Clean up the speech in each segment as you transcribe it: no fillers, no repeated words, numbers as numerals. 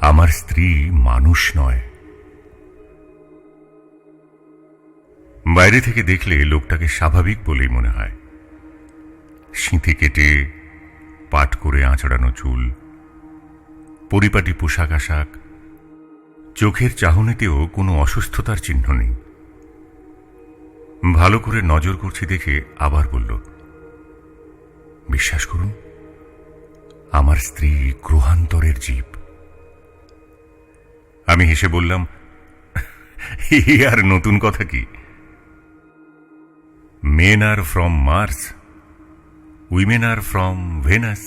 আমার স্ত্রী মানুষ নয়। বাইরে থেকে দেখলে লোকটাকে স্বাভাবিক বলেই মনে হয়। সিঁথি কেটে পাট করে আঁচড়ানো চুল, পরিপাটি পোশাক আশাক, চোখের চাহনিতেও কোনো অসুস্থতার চিহ্ন নেই। ভালো করে নজর করছি দেখে আবার বলল, বিশ্বাস করুন, আমার স্ত্রী গ্রহান্তরের জীব। আমি হেসে বললাম, আর নতুন কথা কি? Men are from Mars, women are from Venus.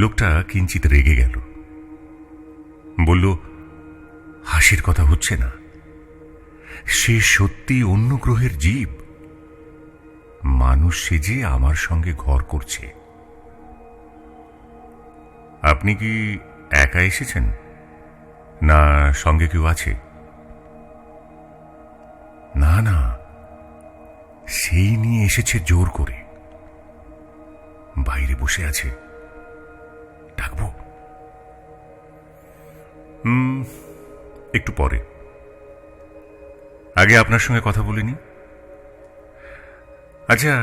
লোকটা কিঞ্চিত রেগে গেল, বলল, হাসির কথা হচ্ছে না, সে সত্যি অন্য গ্রহের জীব, মানুষ সেজে আমার সঙ্গে ঘর করছে। আপনি কি একা এসেছেন, না সঙ্গে কেউ আছে? না না, সেই নিয়ে এসেছে জোর করে, বাইরে বসে আছে, ডাকবো? একটু পরে, আগে আপনার সঙ্গে কথা বলিনি। আচ্ছা,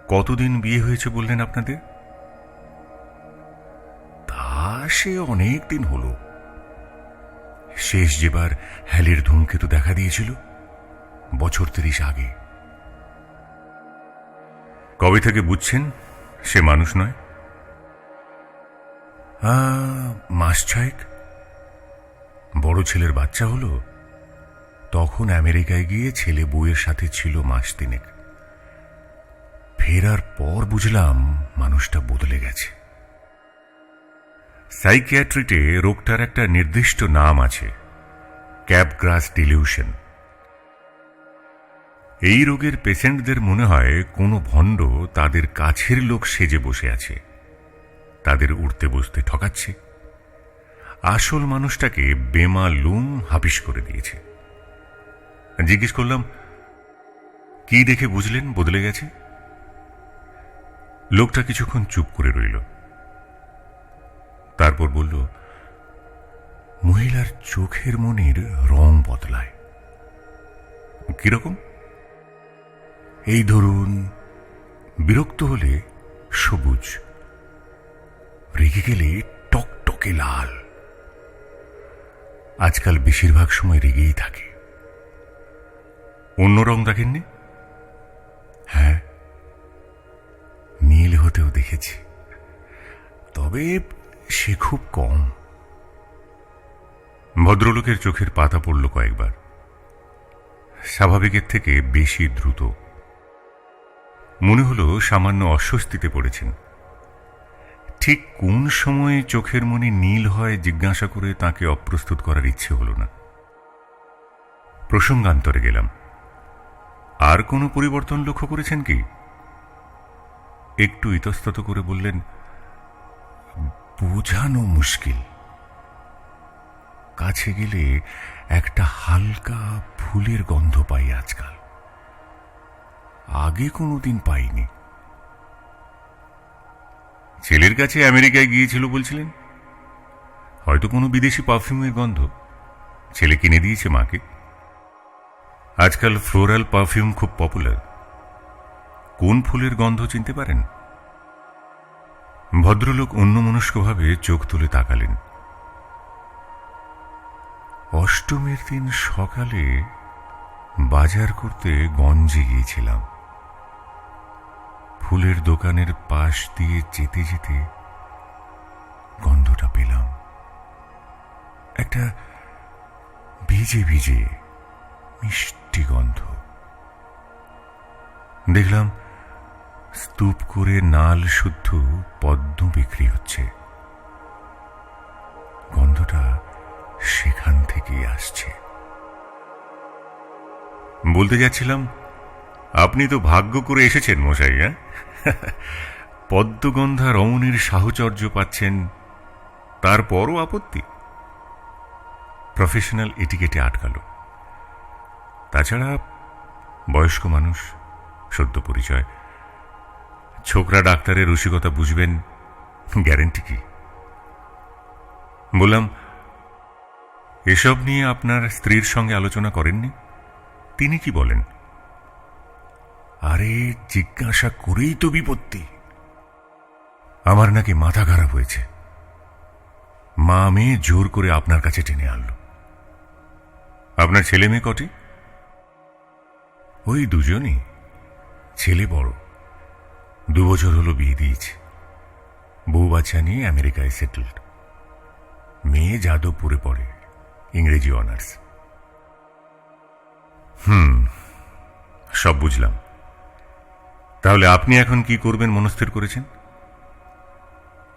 কতদিন বিয়ে হয়েছে বললেন আপনাদের? তা সে অনেক দিন হলো। শেষ যেবার হ্যালির ধূমকেতু দেখা দিয়েছিল, বছর 30 আগে। কবে থেকে বুঝছেন সে মানুষ নয়? মাস 6। বড় ছেলের বাচ্চা হলো, তখন আমেরিকায় গিয়ে ছেলে বউয়ের সাথে ছিল মাস 3। ফেরার পর বুঝলাম মানুষটা বদলে গেছে। সাইকিয়াট্রিতে রোগটার একটা নির্দিষ্ট নাম আছে, ক্যাপগ্রাস ডিলিউশন। এই রোগের পেশেন্টদের মনে হয় কোনো ভণ্ড তাদের কাছের লোক সেজে বসে আছে, তাদের উঠতে বসতে ঠকাচ্ছে, আসল মানুষটাকে বেমালুম হাবিশ করে দিয়েছে। জিজ্ঞেস করলাম, কি দেখে বুঝলেন বদলে গেছে? লোকটা কিছুক্ষণ চুপ করে রইল, তারপর বলল, মহিলার চোখের মনির রং বদলায়। কিরকম? এই ধরুন, বিরক্ত হলে সবুজ, রেগে গেলে টকটকে লাল। আজকাল বেশিরভাগ সময় রেগেই থাকে। অন্য রং দেখেননি? হ্যাঁ, নীল হতেও দেখেছি, তবে সে খুব কম। ভদ্রলোকের চোখের পাতা পড়ল কয়েকবার, স্বাভাবিকের থেকে বেশি দ্রুত। মনে হলো সামান্য অস্বস্তিতে পড়েছেন। ঠিক কোন সময়ে চোখের মনি নীল হয় জিজ্ঞাসা করে তাকে অপ্রস্তুত করার ইচ্ছে হল না। প্রসঙ্গান্তরে গেলাম, আর কোনো পরিবর্তন লক্ষ্য করেছেন কি? একটু ইতস্তত করে বললেন, বোঝানো মুশকিল। কাছে গেলে একটা হালকা ফুলের গন্ধ পাই আজকাল, আগে কোনোদিন পাইনি। ছেলের কাছে আমেরিকায় গিয়েছিল বলছিলেন, হয়তো কোনো বিদেশি পারফিউমের গন্ধ ছেলে কিনে দিয়েছে মাকে। আজকাল ফ্লোরাল পারফিউম খুব পপুলার। কোন ফুলের গন্ধ চিনতে পারেন? ভদ্রলোক অন্যমনস্কভাবে চোখ তুলে তাকালেন। অষ্টমীর দিন সকালে বাজার করতে গঞ্জে গিয়েছিলাম। ফুলের দোকানের পাশ দিয়ে যেতে যেতে গন্ধটা পেলাম, একটা ভিজে ভিজে মিষ্টি গন্ধ। দেখলাম স্তূপ করে নাল শুদ্ধ পদ্ম বিক্রি হচ্ছে। গন্ধটা সেখান থেকেই আসছে। বলতে যাচ্ছিলাম, আপনি তো ভাগ্য করে এসেছেন মশাই। পদ্মগন্ধা রমণীর সাহচর্য পাচ্ছেন, তারপরও আপত্তি? প্রফেশনাল এটিকেটে আটকালো। তাছাড়া বয়স্ক মানুষ, সদ্য পরিচয়, ছোকরা ডাক্তারের রসিকতা বুঝবেন গ্যারেন্টি কি? বললাম, এসব নিয়ে আপনার স্ত্রীর সঙ্গে আলোচনা করেননি? তিনি কি বলেন? আরে, জিজ্ঞাসা করেই তো বিপত্তি। আমার নাকি মাথা খারাপ হয়েছে, মা মেয়ে জোর করে আপনার কাছে টেনে আনলো। আপনার ছেলে মেয়ে কটি? ওই দুজনই। ছেলে বড়, 2 বছর হলো বিয়ে দিয়েছে, বউ বাচ্চা নিয়ে আমেরিকায় সেটেলড। মেয়ে যাদবপুরে পড়ে, ইংরেজি অনার্স। সব বুঝলাম। তাহলে আপনি এখন কি করবেন মনস্থির করেছেন?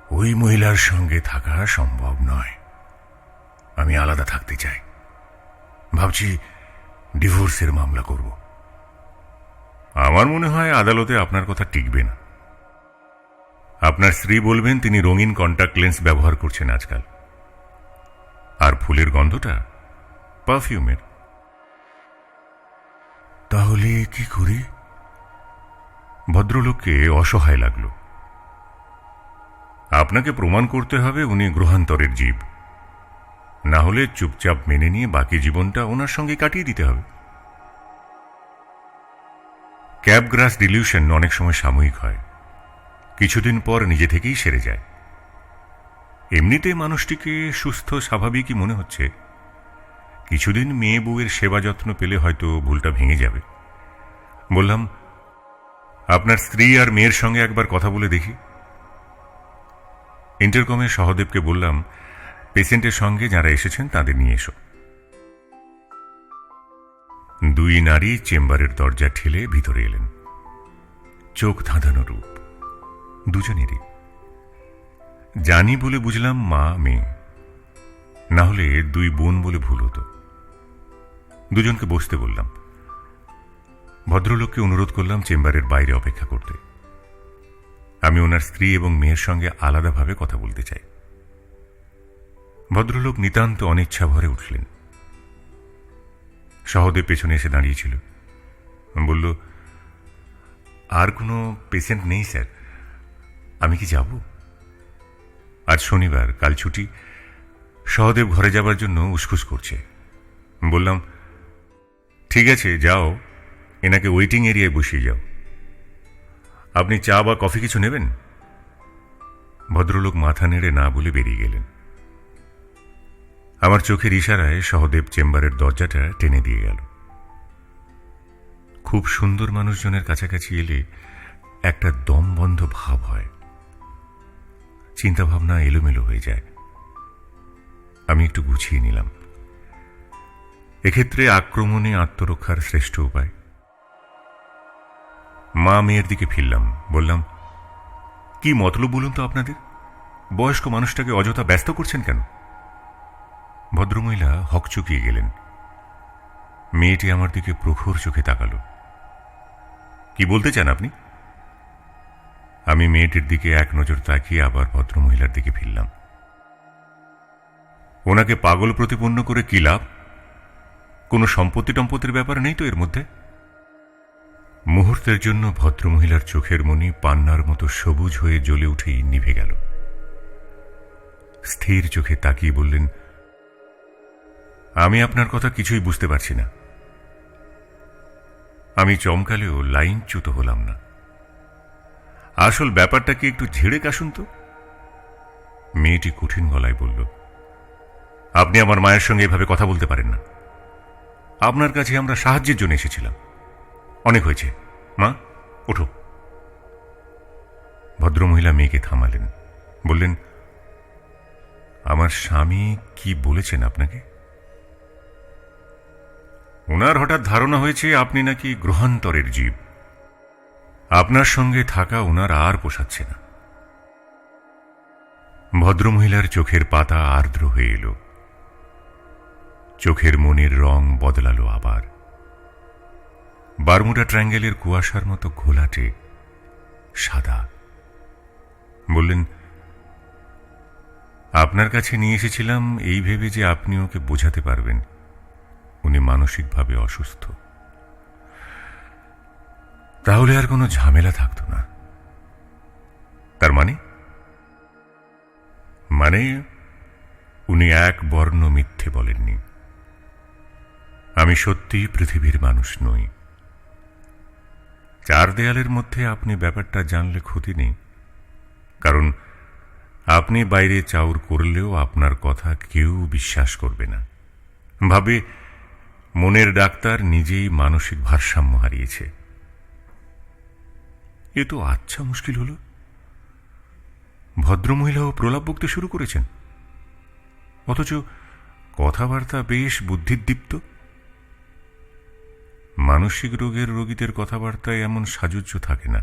ওই মহিলার সঙ্গে থাকা সম্ভব নয়, আমি আলাদা থাকতে চাই। ভাবছি ডিভোর্সের মামলা করব। আমার মনে হয় আদালতে আপনার কথা টিকবে না। আপনার স্ত্রী বলবেন তিনি রঙিন কন্টাক্ট লেন্স ব্যবহার করছেন আজকাল, আর ফুলের গন্ধটা পারফিউমের। তাহলে কি করি? ভদ্রলোককে অসহায় লাগলো। আপনাকে প্রমাণ করতে হবে উনি গ্রহান্তরের জীব, না হলে চুপচাপ মেনে নিয়ে বাকি জীবনটা ওনার সঙ্গে কাটিয়ে দিতে হবে। ক্যাবগ্রাস ডিলিউশন অনেক সময় সাময়িক হয়, কিছুদিন পর নিজে থেকেই সেরে যায়। এমনিতে মানুষটিকে সুস্থ স্বাভাবিকই মনে হচ্ছে। কিছুদিন মেয়ে বউয়ের সেবা যত্ন পেলে হয়তো ভুলটা ভেঙে যাবে। বললাম, আপনার স্ত্রী আর মেয়ের সঙ্গে একবার কথা বলে দেখি। ইন্টারকমে সহদেবকে বললাম, পেশেন্টের সঙ্গে যারা এসেছেন তাদের নিয়ে এসো। 2 নারী চেম্বারের দরজা ঠেলে ভিতরে এলেন। চোখ ধাঁধানো রূপ দুজনেরই। জানি বলে বুঝলাম মা মেয়ে, না হলে 2 বোন বলে ভুল হতো। দুজনকে বসতে বললাম। ভদ্রলোককে অনুরোধ করলাম চেম্বারের বাইরে অপেক্ষা করতে। আমি ওনার স্ত্রী এবং মেয়ের সঙ্গে আলাদাভাবে কথা বলতে চাই। ভদ্রলোক নিতান্ত অনিচ্ছা ভরে উঠলেন। সহদেব পেছনে এসে দাঁড়িয়েছিল। বলল, আর কোনো পেশেন্ট নেই স্যার, আমি কি যাব? আজ শনিবার, কাল ছুটি। সহদেব ঘরে যাবার জন্য উসখুস করছে। বললাম, ঠিক আছে যাও, এনাকে ওয়েটিং এরিয়ায় বসিয়ে যাও। আপনি চা বা কফি কিছু নেবেন? ভদ্রলোক মাথা নেড়ে না বলে বেরিয়ে গেলেন। আমার চোখের ইশারায় সহদেব চেম্বারের দরজাটা টেনে দিয়ে গেল। খুব সুন্দর মানুষজনের কাছাকাছি এলে একটা দমবন্ধ ভাব হয়, চিন্তাভাবনা এলোমেলো হয়ে যায়। আমি একটু গুছিয়ে নিলাম। এক্ষেত্রে আক্রমণে আত্মরক্ষার শ্রেষ্ঠ উপায়। মা মেয়ের দিকে ফিরলাম। বললাম, কি মতলব বলুন তো আপনাদের? বয়স্ক মানুষটাকে অযথা ব্যস্ত করছেন কেন? ভদ্রমহিলা হকচকিয়ে গেলেন। মেয়েটি আমার দিকে প্রখর চোখে তাকালো। কি বলতে চান আপনি? আমি মেয়েটির দিকে এক নজর তাকিয়ে আবার ভদ্রমহিলার দিকে ফিরলাম। ওনাকে পাগল প্রতিপন্ন করে কি লাভ? কোনো সম্পত্তি টম্পত্তির ব্যাপার নেই তো এর মধ্যে? মুহূর্তের জন্য ভদ্রমহিলার চোখের মণি পান্নার মতো সবুজ হয়ে জ্বলে উঠেই নিভে গেল। স্থির চোখে তাকিয়ে বললেন, আমি আপনার কথা কিছুই বুঝতে পারছি না। আমি চমকালেও লাইনচ্যুত হলাম না। আসল ব্যাপারটা কি একটু ঝেড়ে কাশুন তো। মেয়েটি কঠিন গলায় বলল, আপনি আমার মায়ের সঙ্গে এভাবে কথা বলতে পারেন না। আপনার কাছে আমরা সাহায্যের জন্য এসেছিলাম। অনেক হয়েছে, মা ওঠো। ভদ্রমহিলা মেয়েকে থামালেন। বললেন, আমার স্বামী কি বলেছেন আপনাকে? ওনার হঠাৎ ধারণা হয়েছে আপনি নাকি গ্রহান্তরের জীব। আপনার সঙ্গে থাকা ওনার আর পোষাচ্ছে না। ভদ্রমহিলার চোখের পাতা আর্দ্র হয়ে এলো। চোখের মনের রং বদলালো আবার। বারমুডা ট্রায়াঙ্গেলের কুয়াশার মতো ঘোলাটে সাদা। বললেন, আপনার কাছে নিয়ে এসেছিলাম এই ভেবে যে আপনি ওকে বোঝাতে পারবেন উনি মানসিকভাবে অসুস্থ। তাহলে আর কোনো ঝামেলা থাকতো না। তার মানে উনি এক বর্ণ মিথ্যে বলেননি। আমি সত্যিই পৃথিবীর মানুষ নই। চার দেয়ালের মধ্যে আপনি ব্যাপারটা জানলে ক্ষতি নেই, কারণ আপনি বাইরে চাউর করলেও আপনার কথা কেউ বিশ্বাস করবে না, ভাবে মনের ডাক্তার নিজেই মানসিক ভারসাম্য হারিয়েছে। এ তো আচ্ছা মুশকিল হল। ভদ্রমহিলাও প্রলাপ বকতে শুরু করেছেন, অথচ কথাবার্তা বেশ বুদ্ধিদীপ্ত। মানসিক রোগের রোগীদের কথাবার্তায় এমন সাজুজ্য থাকে না।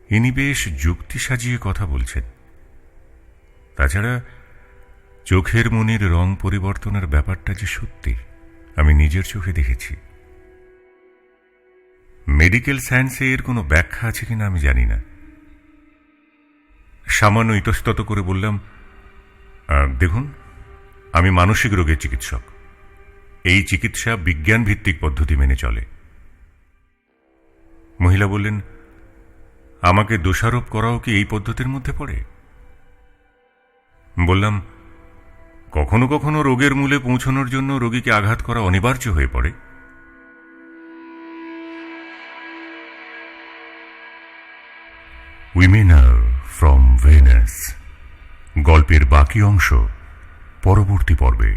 ইনি বেশ যুক্তি সাজিয়ে কথা বলছেন। তাছাড়া চোখের মনির রং পরিবর্তনের ব্যাপারটা যে সত্যি, আমি নিজের চোখে দেখেছি। মেডিকেল সায়েন্সে এর কোনো ব্যাখ্যা আছে কিনা আমি জানি না। সামান্য ইতস্তত করে বললাম, দেখুন, আমি মানসিক রোগের চিকিৎসক। এই চিকিৎসা বিজ্ঞান ভিত্তিক পদ্ধতি মেনে চলে। মহিলা বললেন, আমাকে দোষারোপ করাও কি এই পদ্ধতির মধ্যে পড়ে? বললাম, কখনো কখনো রোগের মূলে পৌঁছানোর জন্য রোগীকে আঘাত করা অনিবার্য হয়ে পড়ে। উইমেনার ফ্রম ভেনাস গল্পের বাকি অংশ পরবর্তী পর্বে।